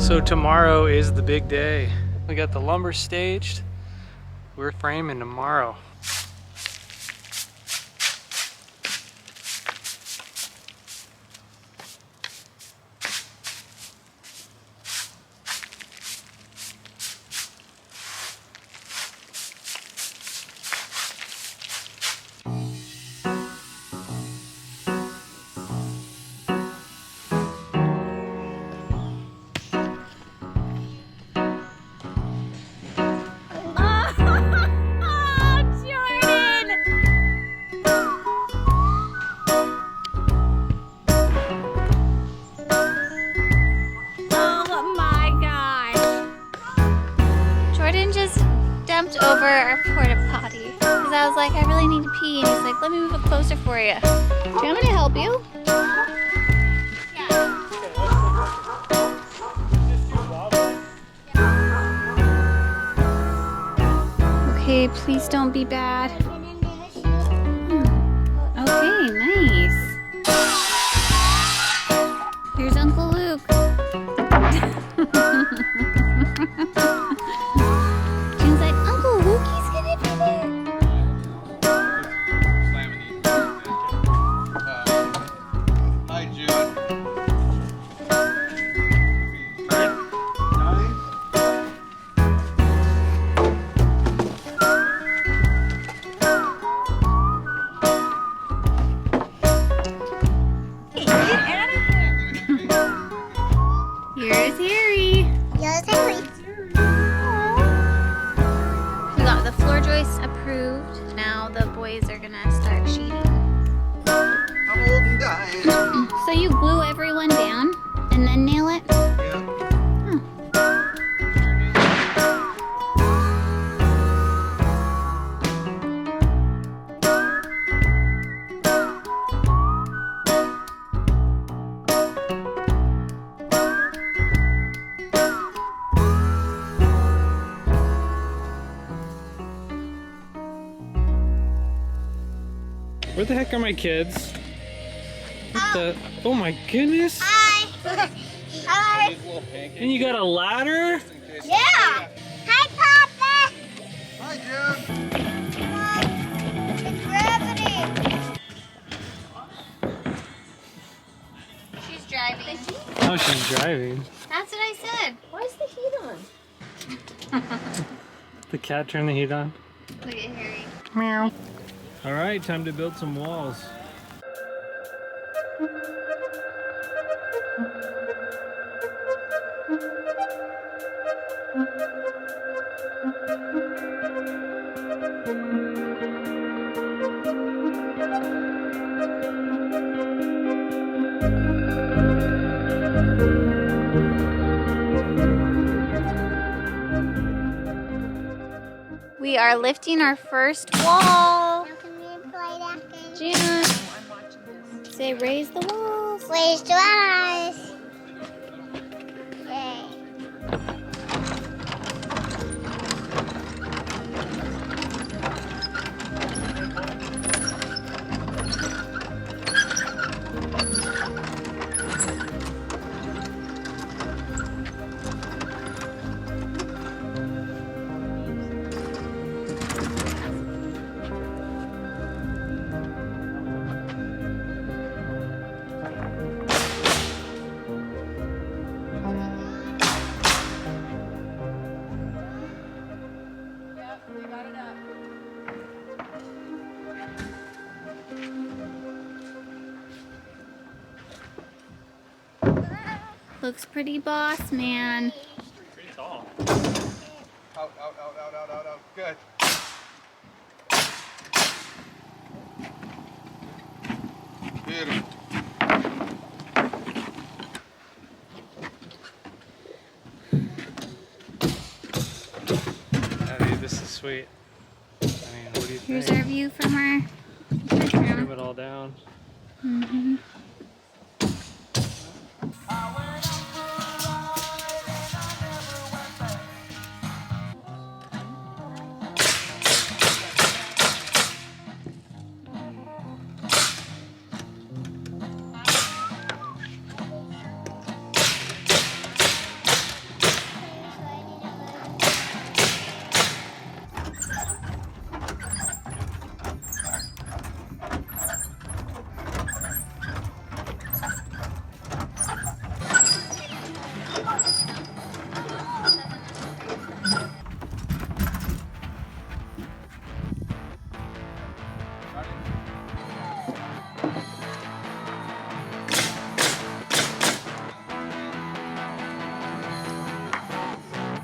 So tomorrow is the big day. We got the lumber staged. We're framing tomorrow. Over our porta potty because I was like, I really need to pee, and he's like, let me move it closer for you. Do you want me to help you? Yeah. Okay, please don't be bad. Okay, nice. Here's Uncle Luke. Here's Harry. Here's Harry. We got the floor joists approved. Now the boys are gonna start sheeting. I'm old and dying. So you glue everyone down and then nail it? Yeah. Where the heck are my kids? What the? Oh my goodness! Hi. Hi. And you got a ladder? Yeah. Hi, Papa. Hi, Jim. It's gravity. She's driving. Oh, she's driving. That's what I said. Why is the heat on? The cat turned the heat on. Look at Harry. Meow. All right, time to build some walls. We are lifting our first wall. Now can we play that game? June, say raise the walls. Raise your eyes. Yay. Looks pretty boss, man. Pretty tall. Out. Good. Beautiful. Dude, this is sweet. I mean, what do you Here's think? our view from our Trim bedroom. it all down. Mm-hmm.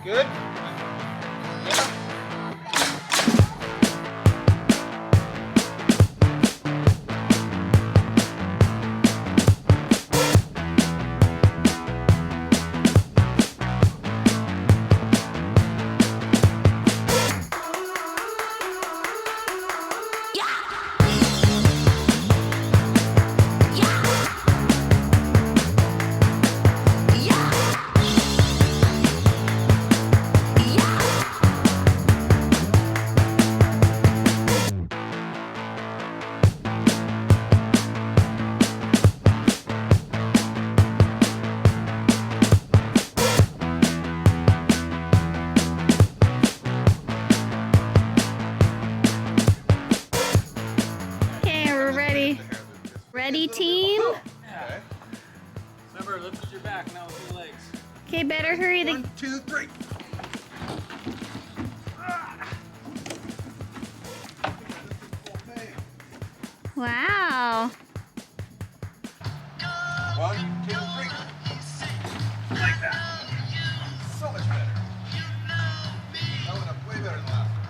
Good? Okay, we're ready. Ready, team? Okay. Remember, lift with your back, not with your legs. Okay, better hurry. The 1, 2, 3. wow. 1, 2, 3. Like that. So much better. That went up way better than last one.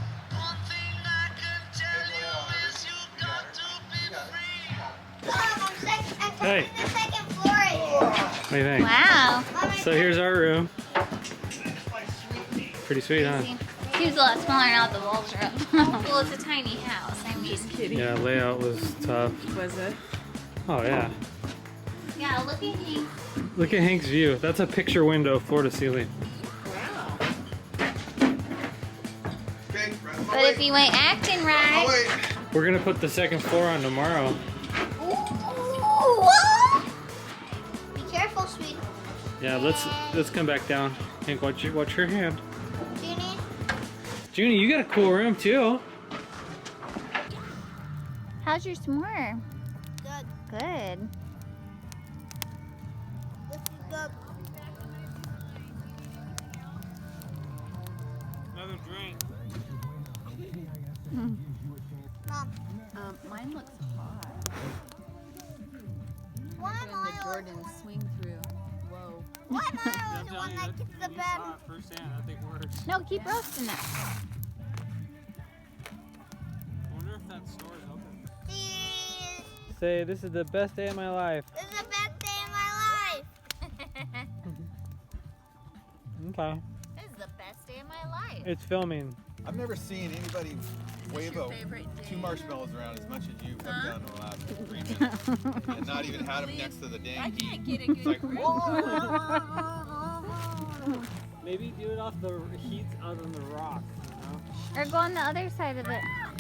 Hey. The second floor. What do you think? Wow. So here's our room. Pretty sweet, huh? She was a lot smaller now the walls are up. Well, it's a tiny house. I mean, Yeah, layout was tough. Was it? Oh yeah. yeah, look at me. Look at Hank's view. That's a picture window, floor to ceiling. Wow. Okay, right on my But way. if you ain't acting Oh, right. wait. We're gonna put the second floor on tomorrow. Ooh. Be careful, sweet. Yeah, let's come back down. Hank, watch your hand. Junie. Junie, you got a cool room too. How's your s'more? Good. Good. This is good. Another drink. Mom. Mine looks hot. Why am Doing the Jordan swing through. Whoa. Why am I always the one that gets the bed? Firsthand, that thing works. No, keep roasting that. I wonder if that store is open. Cheese. Say, this is the best day of my life. This is the best day of my life. Okay. This is the best day of my life. It's filming. I've never seen anybody wave your favorite day? 2 marshmallows around as much as you have done in the last 3 minutes. And not even had them next to the I dang heat. can't get a good Like, grip. Maybe do it off the heat out on the rock. You know? Or go on the other side of it. Why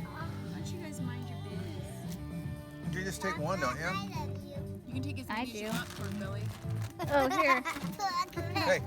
don't you guys mind your business? You just take one, don't you? You can take as I many as do. you want for Billy. Oh, here. Hey.